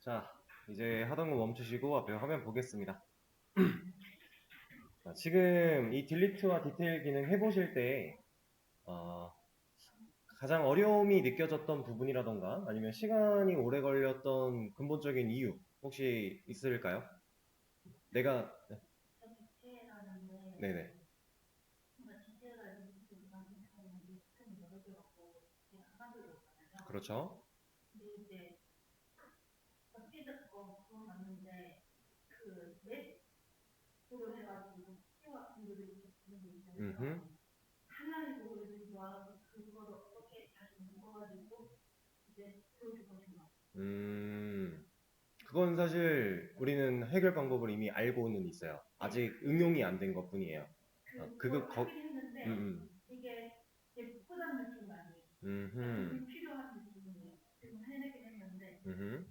자, 이제 하던 거 멈추시고 앞에 화면 보겠습니다. 자, 지금 이 딜리트와 디테일 기능 해보실 때 어, 가장 어려움이 느껴졌던 부분이라던가 아니면 시간이 오래 걸렸던 근본적인 이유 혹시 있을까요? 내가 네네. 그렇죠. 음흠. 음. 그건 사실 우리는 해결 방법을 이미 알고는 있어요. 아직 응용이 안 된 것뿐이에요. 그거 음흠. 음흠.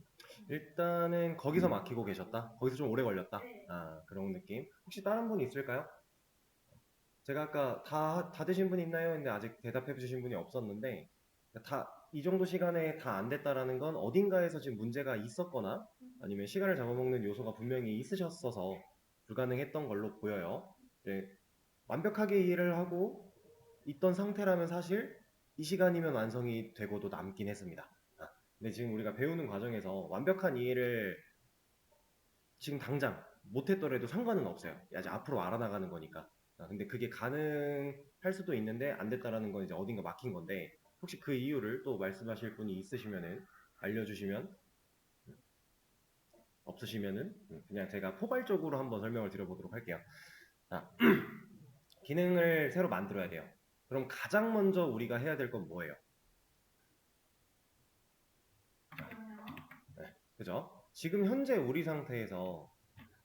일단은 거기서 막히고 계셨다. 거기서 좀 오래 걸렸다. 아, 그런 느낌. 혹시 다른 분 있을까요? 제가 아까 다 되신 분 있나요? 근데 아직 대답해 주신 분이 없었는데, 이 정도 시간에 다 안 됐다라는 건 어딘가에서 지금 문제가 있었거나 아니면 시간을 잡아먹는 요소가 분명히 있으셨어서 불가능했던 걸로 보여요. 네, 완벽하게 이해를 하고 있던 상태라면 사실 이 시간이면 완성이 되고도 남긴 했습니다. 근데 지금 우리가 배우는 과정에서 완벽한 이해를 지금 당장 못했더라도 상관은 없어요. 아직 앞으로 알아나가는 거니까. 근데 그게 가능할 수도 있는데 안 됐다라는 건 이제 어딘가 막힌 건데 혹시 그 이유를 또 말씀하실 분이 있으시면은 알려주시면 없으시면은 그냥 제가 포괄적으로 한번 설명을 드려보도록 할게요. 자, 기능을 새로 만들어야 돼요. 그럼 가장 먼저 우리가 해야 될 건 뭐예요? 네, 그죠? 지금 현재 우리 상태에서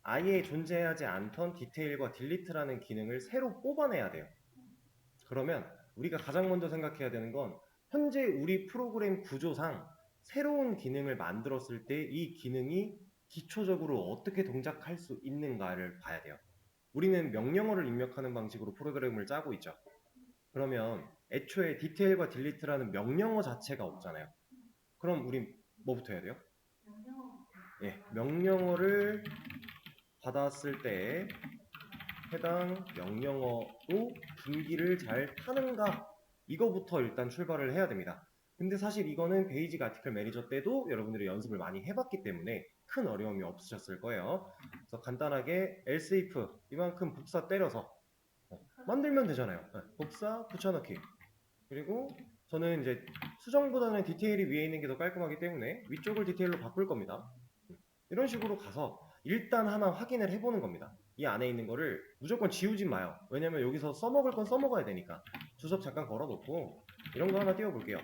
아예 존재하지 않던 디테일과 딜리트라는 기능을 새로 뽑아내야 돼요. 그러면 우리가 가장 먼저 생각해야 되는 건 현재 우리 프로그램 구조상 새로운 기능을 만들었을 때 이 기능이 기초적으로 어떻게 동작할 수 있는가를 봐야 돼요. 우리는 명령어를 입력하는 방식으로 프로그램을 짜고 있죠. 그러면 애초에 디테일과 딜리트라는 명령어 자체가 없잖아요. 그럼 우린 뭐부터 해야 돼요? 예, 명령어를 받았을 때 해당 명령어로 분기를 잘 타는가 이거부터 일단 출발을 해야 됩니다. 근데 사실 이거는 베이직 아티클 매니저 때도 여러분들이 연습을 많이 해봤기 때문에 큰 어려움이 없으셨을 거예요. 그래서 간단하게 else if 이만큼 복사 때려서 만들면 되잖아요. 복사 붙여넣기. 그리고 저는 이제 수정보다는 디테일이 위에 있는 게 더 깔끔하기 때문에 위쪽을 디테일로 바꿀 겁니다. 이런 식으로 가서 일단 하나 확인을 해보는 겁니다. 이 안에 있는 거를 무조건 지우진 마요. 왜냐면 여기서 써먹을 건 써먹어야 되니까. 주석 잠깐 걸어놓고 이런 거 하나 띄워볼게요.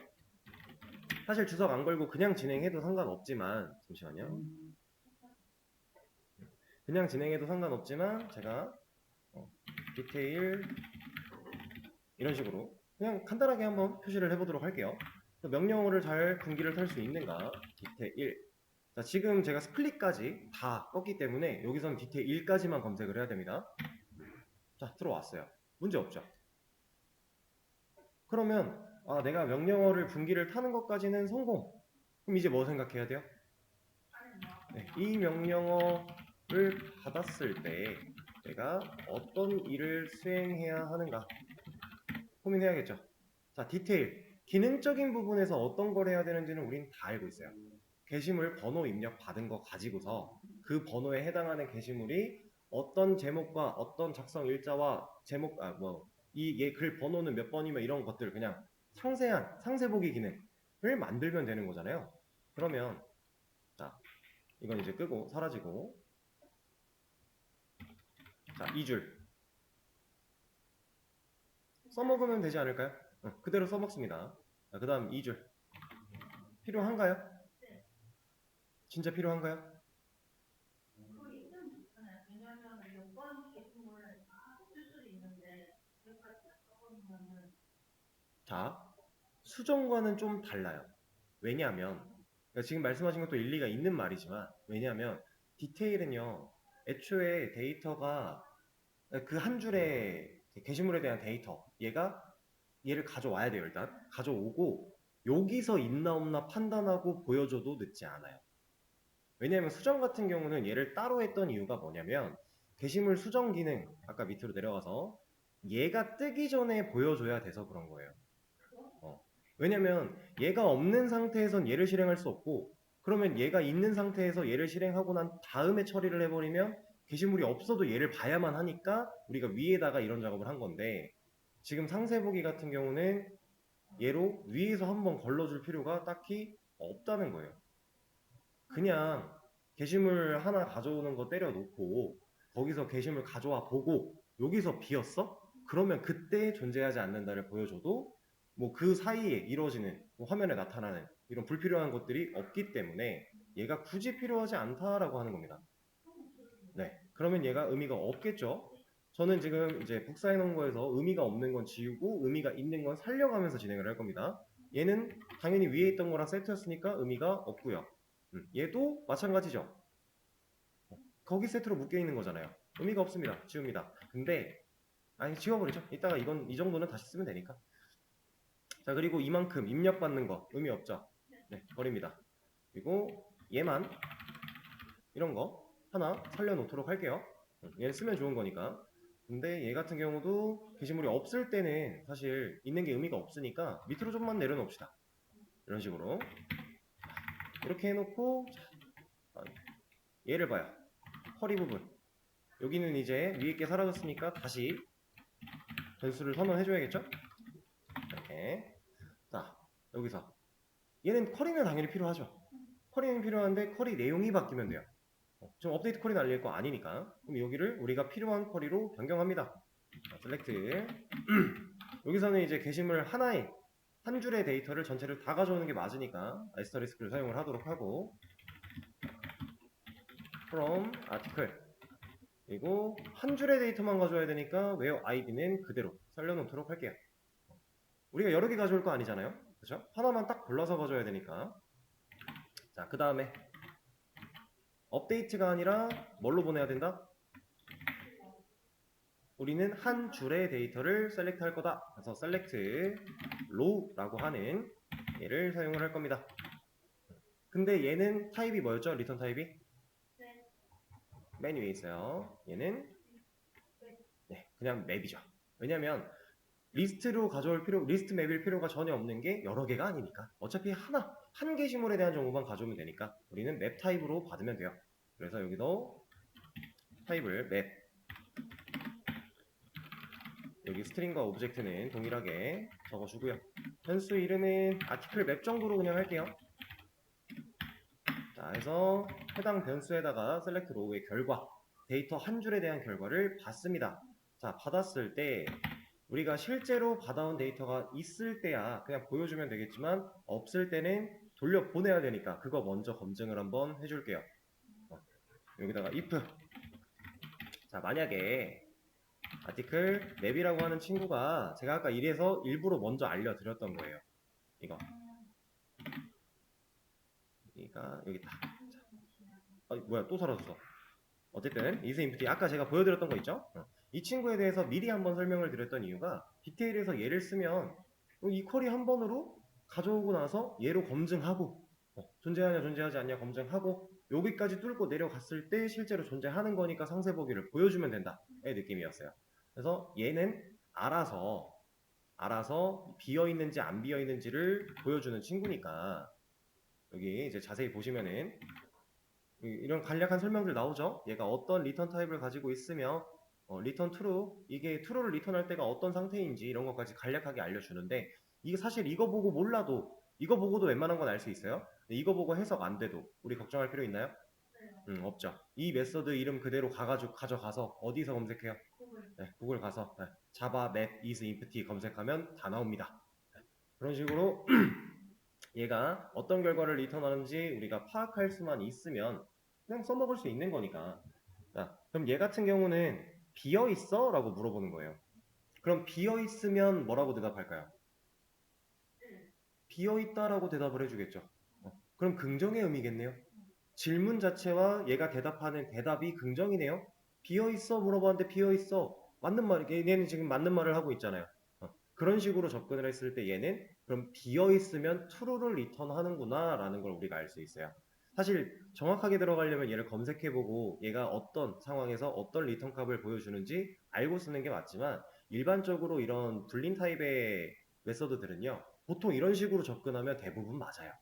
사실 주석 안 걸고 그냥 진행해도 상관없지만 잠시만요. 그냥 진행해도 상관없지만 제가 디테일 이런 식으로 그냥 간단하게 한번 표시를 해보도록 할게요. 명령어를 잘 분기를 탈 수 있는가 디테일. 자, 지금 제가 스플릿까지 다 껐기 때문에 여기서는 디테일 1까지만 검색을 해야 됩니다. 자, 들어왔어요. 문제 없죠? 그러면 내가 명령어를 분기를 타는 것까지는 성공. 그럼 이제 뭐 생각해야 돼요? 네, 이 명령어를 받았을 때 내가 어떤 일을 수행해야 하는가 고민해야겠죠. 자, 디테일. 기능적인 부분에서 어떤 걸 해야 되는지는 우린 다 알고 있어요. 게시물 번호 입력 받은 거 가지고서 그 번호에 해당하는 게시물이 어떤 제목과 어떤 작성 일자와 제목, 이 글 번호는 몇 번이며 이런 것들 그냥 상세한 상세 보기 기능을 만들면 되는 거잖아요. 그러면, 자, 이건 이제 끄고 사라지고, 자, 2줄. 써먹으면 되지 않을까요? 그대로 써먹습니다. 그 다음 2줄. 필요한가요? 진짜 필요한가요? 자, 수정과는 좀 달라요. 왜냐하면 지금 말씀하신 것도 일리가 있는 말이지만 왜냐하면 디테일은요 애초에 데이터가 그 한 줄의 게시물에 대한 데이터 얘를 가져와야 돼요. 일단 가져오고 여기서 있나 없나 판단하고 보여줘도 늦지 않아요. 왜냐하면 수정 같은 경우는 얘를 따로 했던 이유가 뭐냐면 게시물 수정 기능 아까 밑으로 내려가서 얘가 뜨기 전에 보여줘야 돼서 그런 거예요. 왜냐면 얘가 없는 상태에선 얘를 실행할 수 없고 그러면 얘가 있는 상태에서 얘를 실행하고 난 다음에 처리를 해버리면 게시물이 없어도 얘를 봐야만 하니까 우리가 위에다가 이런 작업을 한 건데 지금 상세 보기 같은 경우는 얘로 위에서 한번 걸러줄 필요가 딱히 없다는 거예요. 그냥 게시물 하나 가져오는 거 때려놓고 거기서 게시물 가져와 보고 여기서 비었어? 그러면 그때 존재하지 않는다를 보여줘도 뭐 그 사이에 이루어지는 뭐 화면에 나타나는 이런 불필요한 것들이 없기 때문에 얘가 굳이 필요하지 않다라고 하는 겁니다. 네, 그러면 얘가 의미가 없겠죠? 저는 지금 이제 복사해 놓은 거에서 의미가 없는 건 지우고 의미가 있는 건 살려가면서 진행을 할 겁니다. 얘는 당연히 위에 있던 거랑 세트였으니까 의미가 없고요. 얘도 마찬가지죠. 거기 세트로 묶여 있는 거잖아요. 의미가 없습니다. 지웁니다. 근데 아니 지워버리죠. 이따가 이건 이 정도는 다시 쓰면 되니까. 자 그리고 이만큼 입력받는 거 의미 없죠. 네 버립니다. 그리고 얘만 이런 거 하나 살려놓도록 할게요. 얘는 쓰면 좋은 거니까. 근데 얘 같은 경우도 게시물이 없을 때는 사실 있는 게 의미가 없으니까 밑으로 좀만 내려놓읍시다. 이런 식으로 이렇게 해놓고 얘를 봐요. 허리 부분 여기는 이제 위에 게 사라졌으니까 다시 변수를 선언해줘야겠죠? 이렇게 자 여기서 얘는 쿼리는 당연히 필요하죠. 쿼리는 필요한데 쿼리 내용이 바뀌면 돼요. 지금 업데이트 쿼리 날릴 거 아니니까 그럼 여기를 우리가 필요한 쿼리로 변경합니다. 셀렉트 여기서는 이제 게시물 하나에 한 줄의 데이터를 전체를 다 가져오는 게 맞으니까 애스터리스크를 사용을 하도록 하고 from article 그리고 한 줄의 데이터만 가져와야 되니까 where id는 그대로 살려놓도록 할게요. 우리가 여러 개 가져올 거 아니잖아요. 그렇죠? 하나만 딱 골라서 가져야 되니까 자 그 다음에 업데이트가 아니라 뭘로 보내야 된다? 우리는 한 줄의 데이터를 셀렉트 할 거다. 그래서 select row라고 하는 얘를 사용을 할 겁니다. 근데 얘는 타입이 뭐였죠? 리턴 타입이? 맨 위에 있어요. 얘는 네, 그냥 맵이죠. 왜냐면 리스트로 가져올 리스트 맵일 필요가 전혀 없는 게 여러 개가 아니니까. 어차피 한 게시물에 대한 정보만 가져오면 되니까 우리는 맵 타입으로 받으면 돼요. 그래서 여기도 타입을 맵 여기 스트링과 오브젝트는 동일하게 적어주고요. 변수 이름은 아티클 맵 정도로 그냥 할게요. 자, 해서 해당 변수에다가 select row의 결과, 데이터 한 줄에 대한 결과를 받습니다. 자, 받았을 때 우리가 실제로 받아온 데이터가 있을 때야 그냥 보여주면 되겠지만 없을 때는 돌려보내야 되니까 그거 먼저 검증을 한번 해줄게요. 여기다가 if 자 만약에 아티클 맵이라고 하는 친구가 제가 아까 이래서 일부러 먼저 알려드렸던 거예요. 이거 여기 있다. 뭐야 또 사라졌어. 어쨌든 is empty 아까 제가 보여드렸던 거 있죠? 이 친구에 대해서 미리 한번 설명을 드렸던 이유가 디테일에서 얘를 쓰면 이 쿼리 한 번으로 가져오고 나서 얘로 검증하고 존재하냐 존재하지 않냐 검증하고 여기까지 뚫고 내려갔을 때 실제로 존재하는 거니까 상세 보기를 보여주면 된다의 느낌이었어요. 그래서 얘는 알아서 비어 있는지 안 비어 있는지를 보여주는 친구니까 여기 이제 자세히 보시면은 이런 간략한 설명들 나오죠. 얘가 어떤 리턴 타입을 가지고 있으며 리턴 true 이게 true를 리턴할 때가 어떤 상태인지 이런 것까지 간략하게 알려주는데 이게 사실 이거 보고 몰라도 이거 보고도 웬만한 건 알 수 있어요. 이거 보고 해석 안 돼도 우리 걱정할 필요 있나요? 없죠. 이 메서드 이름 그대로 가져가서 어디서 검색해요? 네, 구글 가서 java map is empty 검색하면 다 나옵니다. 그런 식으로 얘가 어떤 결과를 리턴하는지 우리가 파악할 수만 있으면 그냥 써먹을 수 있는 거니까. 자, 그럼 얘 같은 경우는 비어 있어? 라고 물어보는 거예요. 그럼 비어 있으면 뭐라고 대답할까요? 비어 있다라고 대답을 해주겠죠. 그럼 긍정의 의미겠네요. 질문 자체와 얘가 대답하는 대답이 긍정이네요. 비어 있어 물어봤는데 비어 있어. 맞는 말, 얘는 지금 맞는 말을 하고 있잖아요. 그런 식으로 접근을 했을 때 얘는 그럼 비어 있으면 true를 리턴하는구나 라는 걸 우리가 알 수 있어요. 사실 정확하게 들어가려면 얘를 검색해보고 얘가 어떤 상황에서 어떤 리턴 값을 보여주는지 알고 쓰는 게 맞지만 일반적으로 이런 불린 타입의 메서드들은요 보통 이런 식으로 접근하면 대부분 맞아요.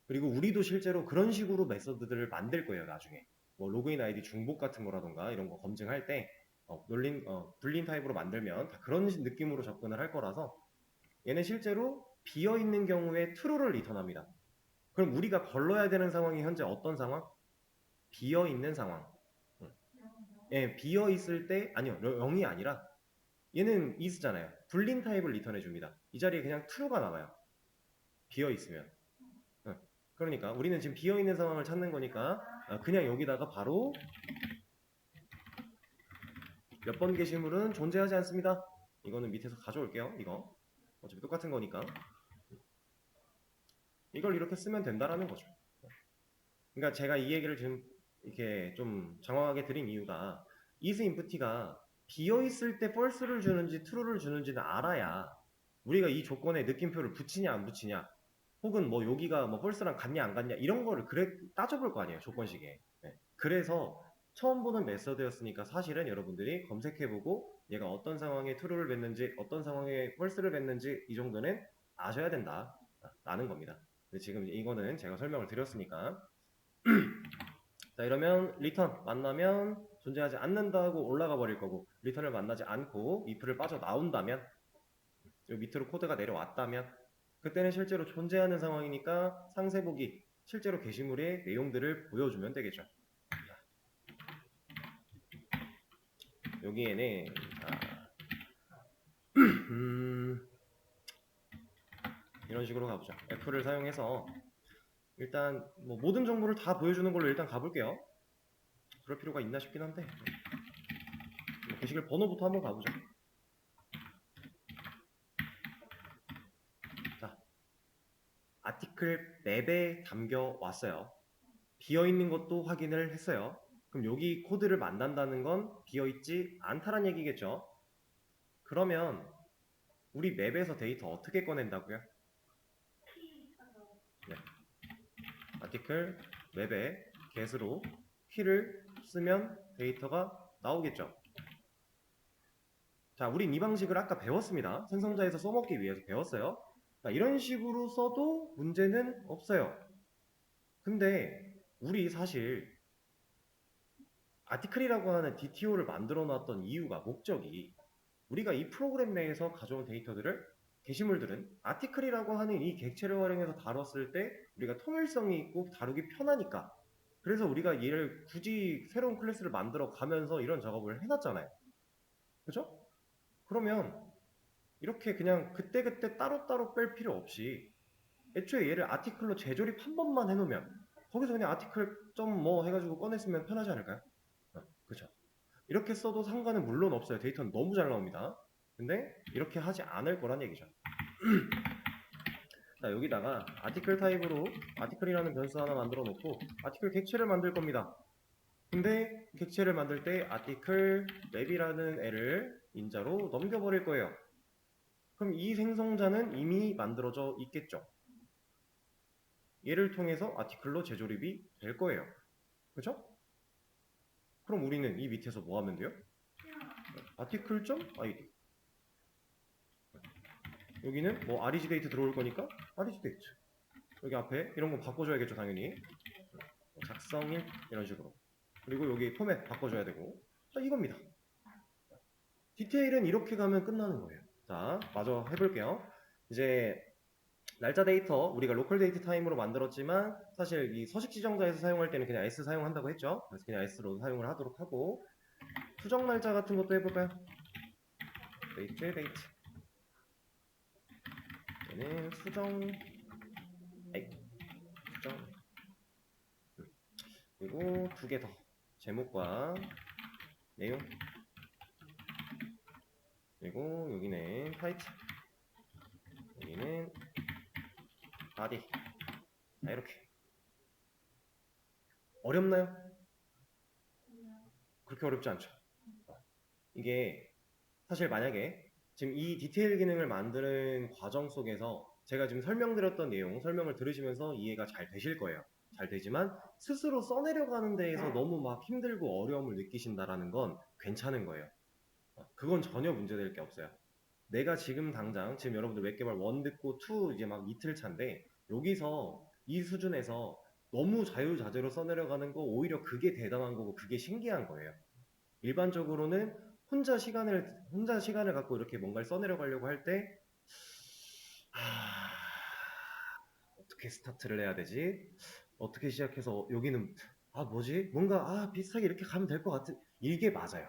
그리고 우리도 실제로 그런 식으로 메서드들을 만들 거예요 나중에. 뭐 로그인 아이디 중복 같은 거라던가 이런 거 검증할 때 불린 타입으로 만들면 다 그런 느낌으로 접근을 할 거라서 얘는 실제로 비어 있는 경우에 true를 리턴합니다. 그럼 우리가 걸러야 되는 상황이 현재 어떤 상황? 비어 있는 상황. 예, 비어 있을 때 아니요 0이 아니라 얘는 is잖아요. 불린 타입을 리턴해 줍니다. 이 자리에 그냥 true가 남아요. 비어 있으면. 그러니까 우리는 지금 비어 있는 상황을 찾는 거니까 그냥 여기다가 바로 몇 번 게시물은 존재하지 않습니다. 이거는 밑에서 가져올게요. 이거 어차피 똑같은 거니까 이걸 이렇게 쓰면 된다라는 거죠. 그러니까 제가 이 얘기를 지금 이렇게 좀 장황하게 드린 이유가 is empty가 비어 있을 때 false를 주는지 true를 주는지는 알아야 우리가 이 조건에 느낌표를 붙이냐 안 붙이냐 혹은 뭐 여기가 뭐 false랑 같냐 안 같냐 이런 거를 그래 따져볼 거 아니에요 조건식에. 네. 그래서 처음 보는 메서드였으니까 사실은 여러분들이 검색해보고 얘가 어떤 상황에 true를 뱉는지 어떤 상황에 false를 뱉는지 이 정도는 아셔야 된다 라는 겁니다. 근데 지금 이거는 제가 설명을 드렸으니까 자 이러면 리턴 만나면 존재하지 않는다고 올라가 버릴 거고 리턴을 만나지 않고 if를 빠져나온다면 여기 밑으로 코드가 내려왔다면 그때는 실제로 존재하는 상황이니까 상세보기 실제로 게시물의 내용들을 보여주면 되겠죠. 여기에는 이런 식으로 가보자. F를 사용해서 일단 뭐 모든 정보를 다 보여주는 걸로 일단 가볼게요. 그럴 필요가 있나 싶긴 한데 게시글 번호부터 한번 가보자. 자, 아티클 맵에 담겨 왔어요. 비어있는 것도 확인을 했어요. 그럼 여기 코드를 만난다는 건 비어있지 않다는 얘기겠죠. 그러면 우리 맵에서 데이터 어떻게 꺼낸다고요? 네. 아티클 맵에 get으로 키를 쓰면 데이터가 나오겠죠. 자, 우린 이 방식을 아까 배웠습니다. 생성자에서 써먹기 위해서 배웠어요. 자, 이런 식으로 써도 문제는 없어요. 근데 우리 사실 아티클이라고 하는 DTO를 만들어 놨던 이유가 목적이 우리가 이 프로그램 내에서 가져온 데이터들을 게시물들은 아티클이라고 하는 이 객체를 활용해서 다뤘을 때 우리가 통일성이 있고 다루기 편하니까 그래서 우리가 얘를 굳이 새로운 클래스를 만들어 가면서 이런 작업을 해놨잖아요. 그죠? 그러면 이렇게 그냥 그때그때 따로따로 뺄 필요 없이 애초에 얘를 아티클로 재조립 한 번만 해놓으면 거기서 그냥 아티클 점 뭐 해가지고 꺼냈으면 편하지 않을까요? 그죠? 이렇게 써도 상관은 물론 없어요. 데이터는 너무 잘 나옵니다. 근데 이렇게 하지 않을 거란 얘기죠. 자, 여기다가 아티클 타입으로 아티클이라는 변수 하나 만들어 놓고 아티클 객체를 만들 겁니다. 근데 객체를 만들 때 아티클 맵이라는 애를 인자로 넘겨버릴 거예요. 그럼 이 생성자는 이미 만들어져 있겠죠. 얘를 통해서 아티클로 재조립이 될 거예요. 그렇죠? 그럼 우리는 이 밑에서 뭐 하면 돼요? article.id 여기는 뭐 REGDate 들어올 거니까 REGDate 여기 앞에 이런 거 바꿔줘야겠죠 당연히 작성일 이런 식으로 그리고 여기 포맷 바꿔줘야 되고 자 이겁니다. 디테일은 이렇게 가면 끝나는 거예요. 자 마저 해볼게요. 이제 날짜 데이터 우리가 로컬 데이트 타임으로 만들었지만 사실 이 서식 지정자에서 사용할 때는 그냥 S 사용한다고 했죠. 그래서 그냥 S로 사용을 하도록 하고 수정 날짜 같은 것도 해볼까요? 데이트 얘는 수정 그리고 두 개 더 제목과 내용 그리고 여기는 타이틀 여기는 바디 자 이렇게 어렵나요? 그렇게 어렵지 않죠. 이게 사실 만약에 지금 이 디테일 기능을 만드는 과정 속에서 제가 지금 설명드렸던 내용 설명을 들으시면서 이해가 잘 되실 거예요. 잘 되지만 스스로 써내려가는 데에서 너무 막 힘들고 어려움을 느끼신다라는 건 괜찮은 거예요. 그건 전혀 문제될 게 없어요. 내가 지금 당장 지금 여러분들 웹개발 1 듣고 2 이제 막 이틀 차인데 여기서 이 수준에서 너무 자유자재로 써내려가는 거 오히려 그게 대단한 거고 그게 신기한 거예요. 일반적으로는 혼자 시간을 갖고 이렇게 뭔가를 써내려가려고 할 때 어떻게 스타트를 해야 되지? 어떻게 시작해서 여기는 뭐지? 뭔가 비슷하게 이렇게 가면 될 것 같은 이게 맞아요.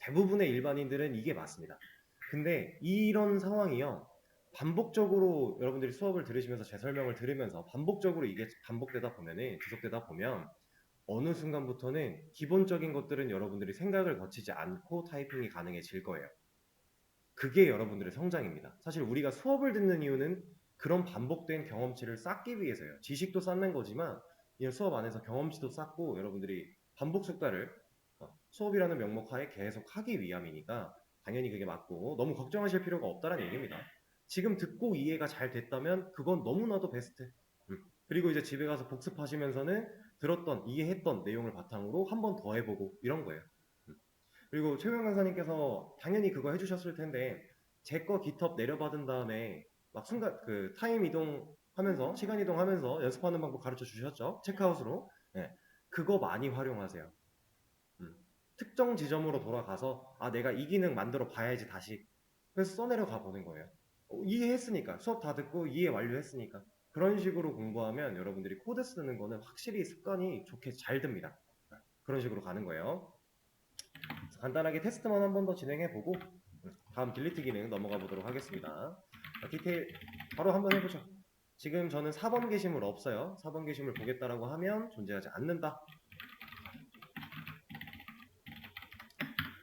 대부분의 일반인들은 이게 맞습니다. 근데 이런 상황이요. 반복적으로 여러분들이 수업을 들으시면서 제 설명을 들으면서 반복적으로 이게 반복되다 보면은 지속되다 보면 어느 순간부터는 기본적인 것들은 여러분들이 생각을 거치지 않고 타이핑이 가능해질 거예요. 그게 여러분들의 성장입니다. 사실 우리가 수업을 듣는 이유는 그런 반복된 경험치를 쌓기 위해서예요. 지식도 쌓는 거지만 이 수업 안에서 경험치도 쌓고 여러분들이 반복 숙달을 수업이라는 명목 하에 계속 하기 위함이니까 당연히 그게 맞고 너무 걱정하실 필요가 없다는 얘기입니다. 지금 듣고 이해가 잘 됐다면 그건 너무나도 베스트. 그리고 이제 집에 가서 복습하시면서는 들었던 이해했던 내용을 바탕으로 한 번 더 해보고 이런 거예요. 그리고 최경 강사님께서 당연히 그거 해주셨을 텐데 제 거 GitHub 내려받은 다음에 막 순간 그 타임 이동하면서 시간 이동하면서 연습하는 방법 가르쳐 주셨죠? 체크아웃으로. 네. 그거 많이 활용하세요. 특정 지점으로 돌아가서 내가 이 기능 만들어 봐야지 다시. 그래서 써내려가 보는 거예요. 이해했으니까 수업 다 듣고 이해 완료했으니까 그런 식으로 공부하면 여러분들이 코드 쓰는 거는 확실히 습관이 좋게 잘 듭니다. 그런 식으로 가는 거예요. 간단하게 테스트만 한 번 더 진행해보고 다음 딜리트 기능 넘어가 보도록 하겠습니다. 디테일 바로 한번 해보죠. 지금 저는 4번 게시물 없어요. 4번 게시물 보겠다라고 하면 존재하지 않는다.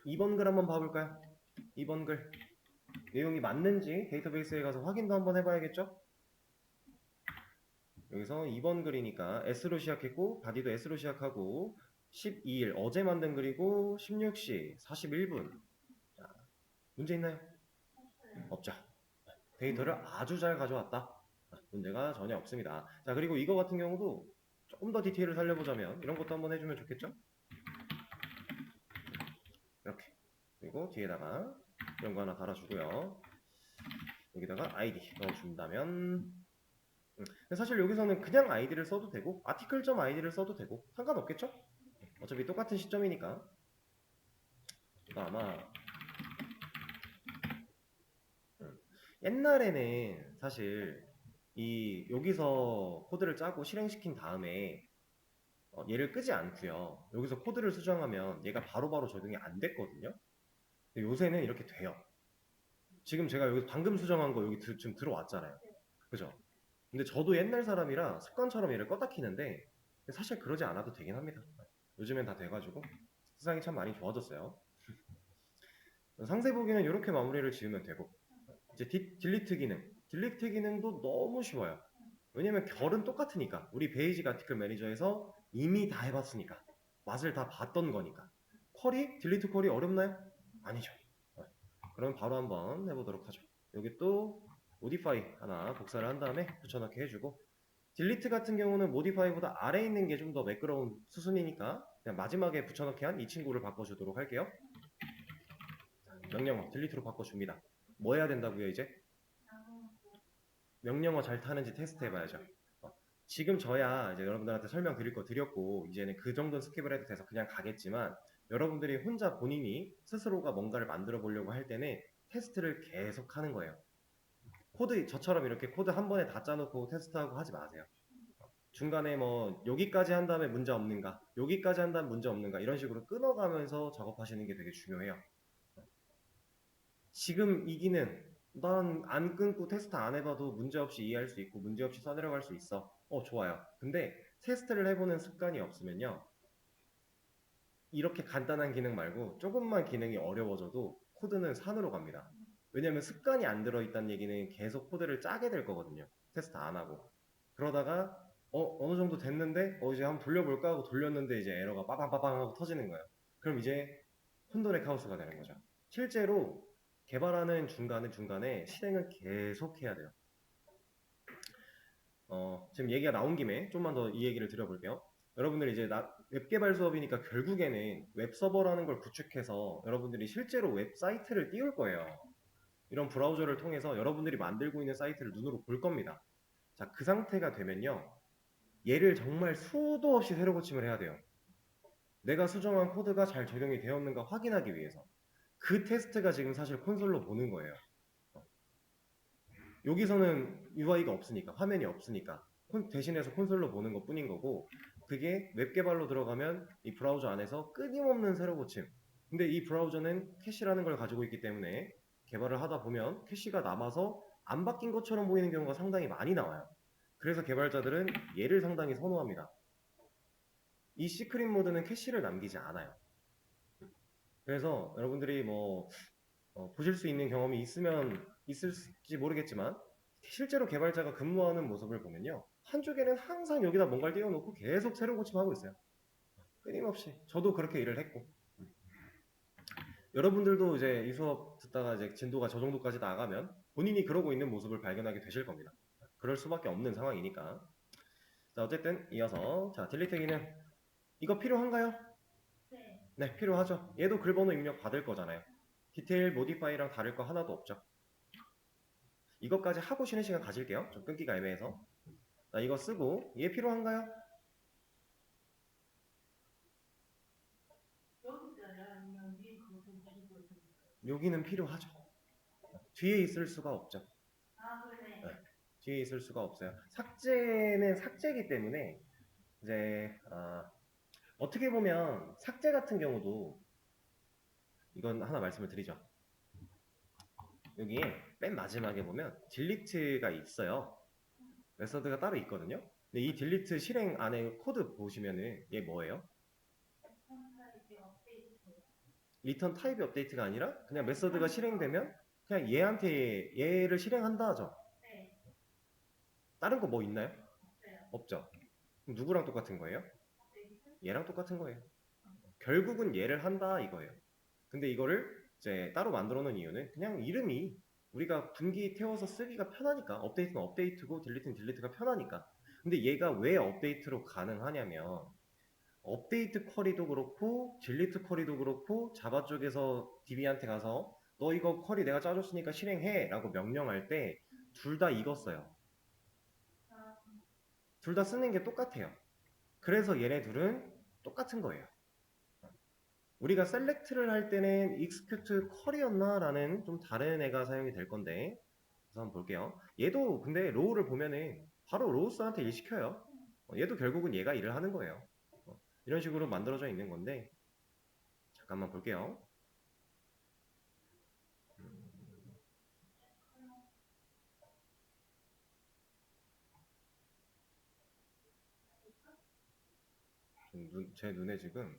2번 글 한번 봐볼까요? 2번 글 내용이 맞는지 데이터베이스에 가서 확인도 한번 해봐야겠죠? 여기서 2번 글이니까 S로 시작했고 바디도 S로 시작하고 12일 어제 만든 글이고 16시 41분. 자, 문제 있나요? 없죠. 데이터를 아주 잘 가져왔다. 문제가 전혀 없습니다. 자, 그리고 이거 같은 경우도 조금 더 디테일을 살려보자면 이런 것도 한번 해주면 좋겠죠? 이렇게. 그리고 뒤에다가 이런 거 하나 달아주고요. 여기다가 아이디 넣어준다면 사실 여기서는 그냥 아이디를 써도 되고 아티클점 아이디를 써도 되고 상관없겠죠? 어차피 똑같은 시점이니까. 아마 옛날에는 사실 여기서 코드를 짜고 실행시킨 다음에 얘를 끄지 않고요. 여기서 코드를 수정하면 얘가 바로바로 적용이 안 됐거든요. 근데 요새는 이렇게 돼요. 지금 제가 여기 방금 수정한 거 여기 지금 들어왔잖아요. 그죠? 근데 저도 옛날 사람이라 습관처럼 얘를 껐다 키는데 사실 그러지 않아도 되긴 합니다. 요즘엔 다 돼가지고 세상이 참 많이 좋아졌어요. 상세 보기는 이렇게 마무리를 지으면 되고 이제 딜리트 기능. 딜리트 기능도 너무 쉬워요. 왜냐면 결은 똑같으니까. 우리 베이직 아티클 매니저에서 이미 다 해봤으니까. 맛을 다 봤던 거니까. 쿼리? 딜리트 쿼리 어렵나요? 아니죠. 그럼 바로 한번 해보도록 하죠. 여기 또 모디파이 하나 복사를 한 다음에 붙여넣기 해주고 딜리트 같은 경우는 모디파이보다 아래에 있는 게 좀 더 매끄러운 수순이니까 그냥 마지막에 붙여넣기 한 이 친구를 바꿔주도록 할게요. 명령어 딜리트로 바꿔줍니다. 뭐 해야 된다고요 이제? 명령어 잘 타는지 테스트 해봐야죠. 지금 저야 이제 여러분들한테 설명드릴 거 드렸고 이제는 그 정도는 스킵을 해도 돼서 그냥 가겠지만 여러분들이 혼자 본인이 스스로가 뭔가를 만들어 보려고 할 때는 테스트를 계속 하는 거예요. 저처럼 이렇게 코드 한 번에 다 짜놓고 테스트하고 하지 마세요. 중간에 뭐 여기까지 한 다음에 문제 없는가 여기까지 한 다음에 문제 없는가 이런 식으로 끊어가면서 작업하시는 게 되게 중요해요. 지금 이 기능 난 안 끊고 테스트 안 해봐도 문제없이 이해할 수 있고 문제없이 써내려갈 수 있어. 좋아요. 근데 테스트를 해보는 습관이 없으면요 이렇게 간단한 기능 말고 조금만 기능이 어려워져도 코드는 산으로 갑니다. 왜냐면 습관이 안 들어있다는 얘기는 계속 코드를 짜게 될 거거든요. 테스트 안 하고. 그러다가 어느 정도 됐는데 이제 한번 돌려볼까 하고 돌렸는데 이제 에러가 빠방빠방 하고 터지는 거예요. 그럼 이제 혼돈의 카오스가 되는 거죠. 실제로 개발하는 중간에 실행을 계속 해야 돼요. 지금 얘기가 나온 김에 좀만 더 이 얘기를 드려볼게요. 여러분들이 이제 웹 개발 수업이니까 결국에는 웹 서버라는 걸 구축해서 여러분들이 실제로 웹사이트를 띄울 거예요. 이런 브라우저를 통해서 여러분들이 만들고 있는 사이트를 눈으로 볼 겁니다. 자, 그 상태가 되면요. 얘를 정말 수도 없이 새로 고침을 해야 돼요. 내가 수정한 코드가 잘 적용이 되었는가 확인하기 위해서. 그 테스트가 지금 사실 콘솔로 보는 거예요. 여기서는 UI가 없으니까, 화면이 없으니까 대신해서 콘솔로 보는 것 뿐인 거고, 그게 웹 개발로 들어가면 이 브라우저 안에서 끊임없는 새로 고침. 근데 이 브라우저는 캐시라는 걸 가지고 있기 때문에 개발을 하다 보면 캐시가 남아서 안 바뀐 것처럼 보이는 경우가 상당히 많이 나와요. 그래서 개발자들은 얘를 상당히 선호합니다. 이 시크릿 모드는 캐시를 남기지 않아요. 그래서 여러분들이 보실 수 있는 경험이 있을지 모르겠지만 실제로 개발자가 근무하는 모습을 보면요. 한쪽에는 항상 여기다 뭔가를 띄워놓고 계속 새로 고침하고 있어요. 끊임없이. 저도 그렇게 일을 했고. 여러분들도 이제 이 수업 듣다가 이제 진도가 저 정도까지 나가면 본인이 그러고 있는 모습을 발견하게 되실 겁니다. 그럴 수밖에 없는 상황이니까. 자, 어쨌든 이어서 자, 딜리트 기능 이거 필요한가요? 네, 필요하죠. 얘도 글번호 입력 받을 거잖아요. 디테일 모디파이랑 다를 거 하나도 없죠. 이것까지 하고 쉬는 시간 가질게요. 좀 끊기가 애매해서. 자, 이거 쓰고 얘 필요한가요? 여기는 필요하죠. 뒤에 있을 수가 없죠. 네, 뒤에 있을 수가 없어요. 삭제는 삭제이기 때문에 이제 어떻게 보면 삭제 같은 경우도 이건 하나 말씀을 드리죠. 여기에 맨 마지막에 보면 딜리트가 있어요. 메서드가 따로 있거든요. 근데 이 딜리트 실행 안에 코드 보시면은 얘 뭐예요? 리턴 타입이 업데이트가 아니라 그냥 메서드가 실행되면 그냥 얘를 실행한다 하죠. 다른 거 뭐 있나요? 없죠. 그럼 누구랑 똑같은 거예요? 얘랑 똑같은 거예요. 결국은 얘를 한다 이거예요. 근데 이거를 이제 따로 만들어 놓은 이유는 그냥 이름이 우리가 분기 태워서 쓰기가 편하니까 업데이트는 업데이트고 딜리트는 딜리트가 편하니까. 근데 얘가 왜 업데이트로 가능하냐면 업데이트 쿼리도 그렇고 딜리트 쿼리도 그렇고 자바 쪽에서 DB한테 가서 너 이거 쿼리 내가 짜줬으니까 실행해 라고 명령할 때 둘 다 이거 써요. 둘 다 쓰는 게 똑같아요. 그래서 얘네 둘은 똑같은 거예요. 우리가 셀렉트를 할 때는 execute 쿼리였나 라는 좀 다른 애가 사용이 될 건데 그래서 한번 볼게요. 얘도 근데 로우를 보면은 바로 로우스한테 일 시켜요. 얘도 결국은 얘가 일을 하는 거예요. 이런 식으로 만들어져 있는 건데 잠깐만 볼게요. 제 눈에 지금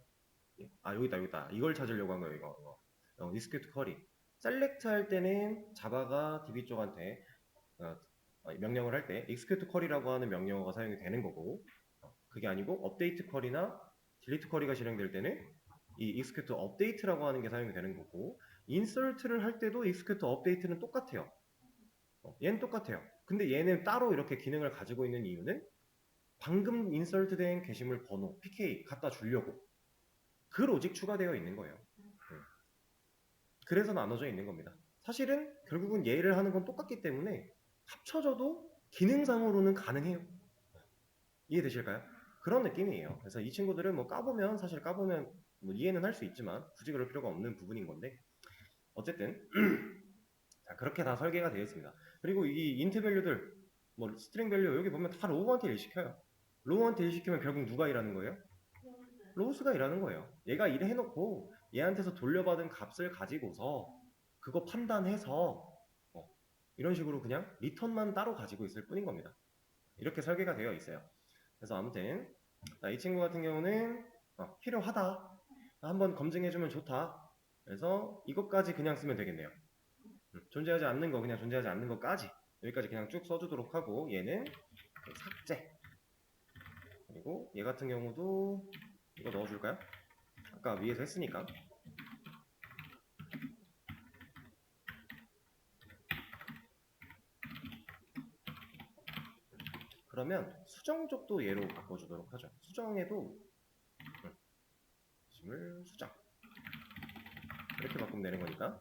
여기 있다. 이걸 찾으려고 한 거예요. 이거. execute query. 셀렉트 할 때는 자바가 DB 쪽한테 명령을 할 때 execute query라고 하는 명령어가 사용이 되는 거고 그게 아니고 업데이트 쿼리나 딜리트 쿼리가 실행될 때는 이 execute update라고 하는 게 사용이 되는 거고 insert를 할 때도 execute update는 똑같아요. 얘는 똑같아요. 근데 얘는 따로 이렇게 기능을 가지고 있는 이유는 방금 인설트된 게시물 번호 PK 갖다 주려고 그 로직 추가되어 있는 거예요. 그래서 나눠져 있는 겁니다. 사실은 결국은 얘를 하는 건 똑같기 때문에 합쳐져도 기능상으로는 가능해요. 이해되실까요? 그런 느낌이에요. 그래서 이 친구들은 까보면 사실 까보면 이해는 할 수 있지만 굳이 그럴 필요가 없는 부분인 건데 어쨌든 자, 그렇게 다 설계가 되어 있습니다. 그리고 이 인트 밸류들 스트링 밸류 여기 보면 다 로우한테 일시켜요. 로우한테 일시키면 결국 누가 일하는 거예요? 로우스가 일하는 거예요. 얘가 일을 해놓고 얘한테서 돌려받은 값을 가지고서 그거 판단해서 이런 식으로 그냥 리턴만 따로 가지고 있을 뿐인 겁니다. 이렇게 설계가 되어 있어요. 그래서 아무튼 이 친구 같은 경우는 필요하다. 한번 검증해주면 좋다. 그래서 이것까지 그냥 쓰면 되겠네요. 존재하지 않는 거 그냥 존재하지 않는 것까지 여기까지 그냥 쭉 써주도록 하고 얘는 삭제 그리고 얘 같은 경우도 이거 넣어줄까요? 아까 위에서 했으니까 그러면 수정 쪽도 얘로 바꿔주도록 하죠. 수정에도 심을 수정 이렇게 바꾸면 되는 거니까.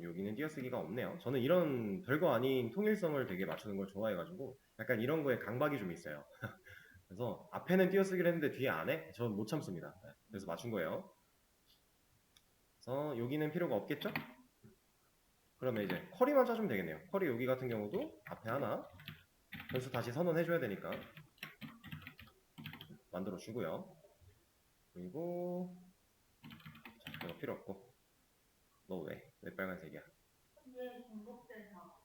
여기는 띄어쓰기가 없네요. 저는 이런 별거 아닌 통일성을 되게 맞추는 걸 좋아해가지고 약간 이런 거에 강박이 좀 있어요. 그래서 앞에는 띄어쓰기를 했는데 뒤에 안 해? 저는 못 참습니다. 그래서 맞춘 거예요. 그래서 여기는 필요가 없겠죠? 그러면 이제 쿼리만 짜주면 되겠네요. 쿼리 여기 같은 경우도 앞에 하나 변수 다시 선언해줘야 되니까 만들어 주고요. 그리고 자, 이거 필요 없고 너 왜 빨간색이야?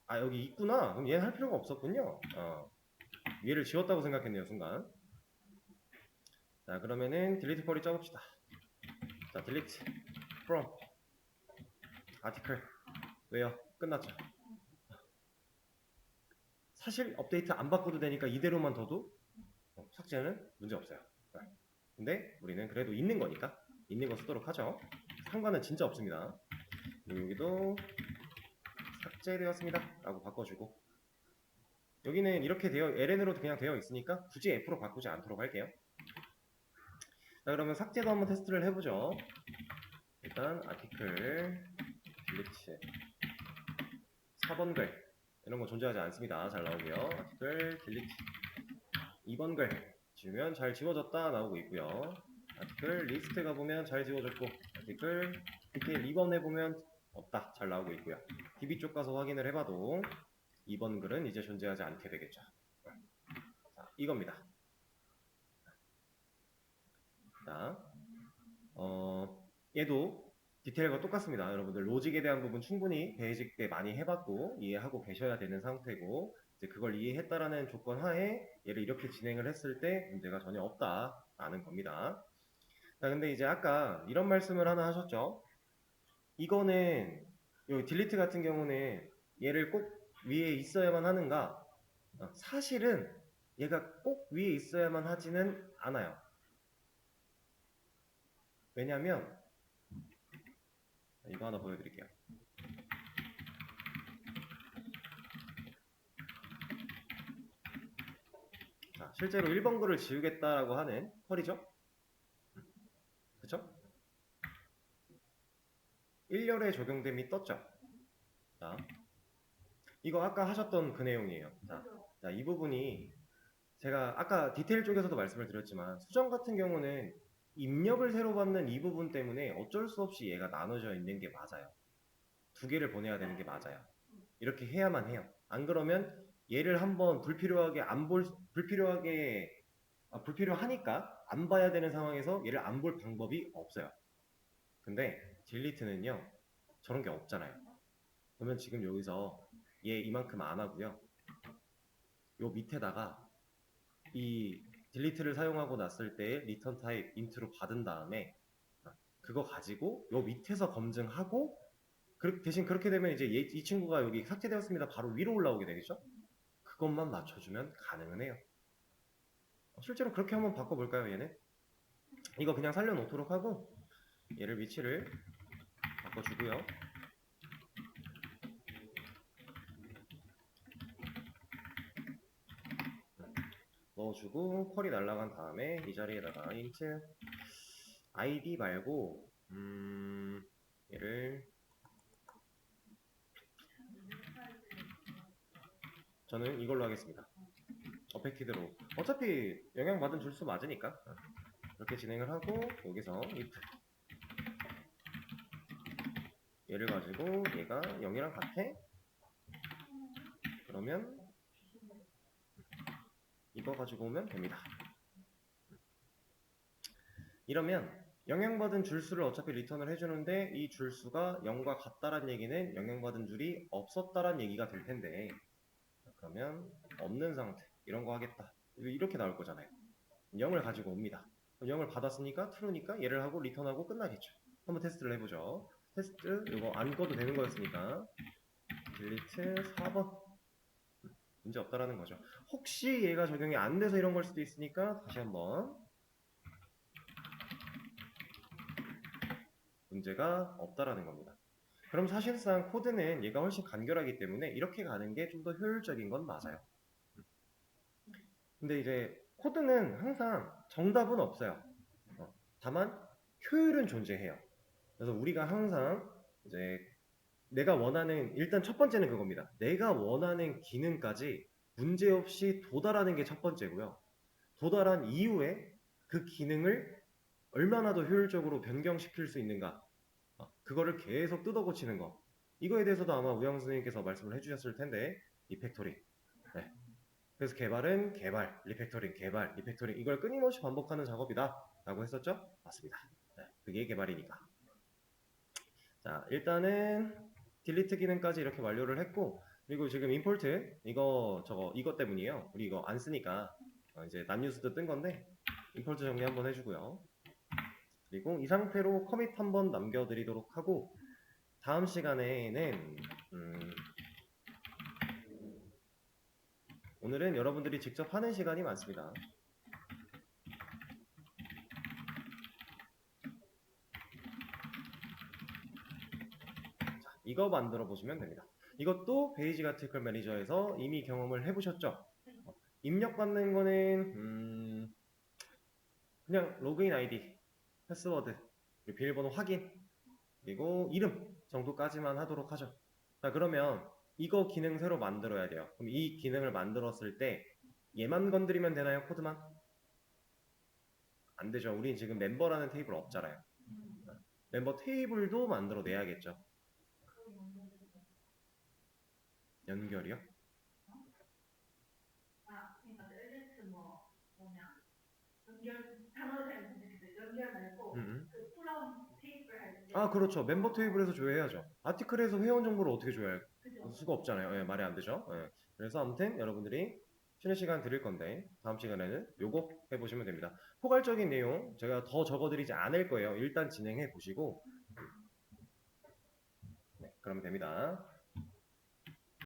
아 여기 있구나. 그럼 얘는 할 필요가 없었군요. 얘를 지웠다고 생각했네요 순간. 자 그러면은 딜리트 쿼리 짜봅시다. 자 딜리트 from 아티클 왜요? 끝났죠. 사실 업데이트 안 바꿔도 되니까 이대로만 둬도 삭제는 문제 없어요. 근데 우리는 그래도 있는 거니까 있는 거 쓰도록 하죠. 상관은 진짜 없습니다. 여기도 삭제되었습니다 라고 바꿔주고 여기는 이렇게 LN으로 그냥 되어 있으니까 굳이 F로 바꾸지 않도록 할게요. 자 그러면 삭제도 한번 테스트를 해보죠. 일단 아티클 딜리트 4번 글 이런 거 존재하지 않습니다. 잘 나오고요. 아티클 딜리트 2번 글 지우면 잘 지워졌다 나오고 있고요. 아티클 리스트 가보면 잘 지워졌고 아티클 디테일 2번 해보면 없다 잘 나오고 있고요. DB 쪽 가서 확인을 해봐도 2번 글은 이제 존재하지 않게 되겠죠. 자 이겁니다. 자 얘도 디테일과 똑같습니다. 여러분들 로직에 대한 부분 충분히 베이직 때 많이 해봤고 이해하고 계셔야 되는 상태고 이제 그걸 이해했다라는 조건 하에 얘를 이렇게 진행을 했을 때 문제가 전혀 없다라는 겁니다. 자 근데 이제 아까 이런 말씀을 하나 하셨죠. 이거는 요 딜리트 같은 경우는 얘를 꼭 위에 있어야만 하는가? 사실은 얘가 꼭 위에 있어야만 하지는 않아요. 왜냐면 이거 하나 보여드릴게요. 자, 실제로 1번 글을 지우겠다라고 하는 쿼리죠. 그쵸? 1열에 적용됨이 떴죠. 자, 이거 아까 하셨던 그 내용이에요. 자, 이 부분이 제가 아까 디테일 쪽에서도 말씀을 드렸지만 수정 같은 경우는 입력을 새로 받는 이 부분 때문에 어쩔 수 없이 얘가 나눠져 있는 게 맞아요. 두 개를 보내야 되는 게 맞아요. 이렇게 해야만 해요. 안 그러면 얘를 한번 불필요하니까 안 봐야 되는 상황에서 얘를 안 볼 방법이 없어요. 근데 딜리트는요 저런 게 없잖아요. 그러면 지금 여기서 얘 이만큼 안 하고요. 요 밑에다가 이 딜리트를 사용하고 났을 때 리턴 타입 인트로 받은 다음에 그거 가지고 요 밑에서 검증하고 대신 그렇게 되면 이제 이 친구가 여기 삭제되었습니다 바로 위로 올라오게 되겠죠? 그것만 맞춰주면 가능은 해요. 실제로 그렇게 한번 바꿔볼까요 얘는? 이거 그냥 살려놓도록 하고 얘를 위치를 바꿔주고요. 넣어주고 퀄이 날라간 다음에 이 자리에다가 int id 말고 얘를 저는 이걸로 하겠습니다. 어펙티드로 어차피 영향받은 줄수 맞으니까 이렇게 진행을 하고 여기서 if 얘를 가지고 얘가 0이랑 같아? 그러면 이거 가지고 오면 됩니다. 이러면 영향받은 줄수를 어차피 리턴을 해주는데 이 줄수가 0과 같다란 얘기는 영향받은 줄이 없었다란 얘기가 될 텐데 그러면 없는 상태 이런 거 하겠다 이렇게 나올 거잖아요. 0을 가지고 옵니다. 0을 받았으니까 true니까 얘를 하고 리턴하고 끝나겠죠. 한번 테스트를 해보죠. 테스트 이거 안 꺼도 되는 거였으니까 딜리트 4번 문제 없다라는 거죠. 혹시 얘가 적용이 안 돼서 이런 걸 수도 있으니까 다시 한번 문제가 없다라는 겁니다. 그럼 사실상 코드는 얘가 훨씬 간결하기 때문에 이렇게 가는 게 좀 더 효율적인 건 맞아요. 근데 이제 코드는 항상 정답은 없어요. 다만 효율은 존재해요. 그래서 우리가 항상 이제 내가 원하는, 일단 첫 번째는 그겁니다. 내가 원하는 기능까지 문제없이 도달하는 게 첫 번째고요. 도달한 이후에 그 기능을 얼마나 더 효율적으로 변경시킬 수 있는가, 그거를 계속 뜯어 고치는 거. 이거에 대해서도 아마 우영 선생님께서 말씀을 해주셨을 텐데, 리팩토링. 네. 그래서 개발은 개발, 리팩토링, 개발, 리팩토링, 이걸 끊임없이 반복하는 작업이다 라고 했었죠? 맞습니다. 네, 그게 개발이니까. 자, 일단은 딜리트 기능까지 이렇게 완료를 했고, 그리고 지금 임포트 이것 때문이에요. 우리 이거 안 쓰니까 이제 난뉴스도 뜬 건데 임포트 정리 한번 해주고요. 그리고 이 상태로 커밋 한번 남겨드리도록 하고, 다음 시간에는 오늘은 여러분들이 직접 하는 시간이 많습니다. 자, 이거 만들어 보시면 됩니다. 이것도 베이직 아티클 매니저에서 이미 경험을 해보셨죠? 입력받는 거는 그냥 로그인 아이디, 패스워드, 그리고 비밀번호 확인, 그리고 이름 정도까지만 하도록 하죠. 자, 그러면 이거 기능 새로 만들어야 돼요. 그럼 이 기능을 만들었을 때 얘만 건드리면 되나요? 코드만? 안 되죠. 우린 지금 멤버라는 테이블 없잖아요. 멤버 테이블도 만들어 내야겠죠. 연결이요? 아, 그렇죠. 멤버 테이블에서 조회해야죠. 아티클에서 회원 정보를 어떻게 조회할 수가 없잖아요. 예, 말이 안 되죠. 예. 그래서 아무튼 여러분들이 쉬는 시간 드릴 건데 다음 시간에는 요거 해보시면 됩니다. 포괄적인 내용 제가 더 적어드리지 않을 거예요. 일단 진행해 보시고, 네, 그러면 됩니다.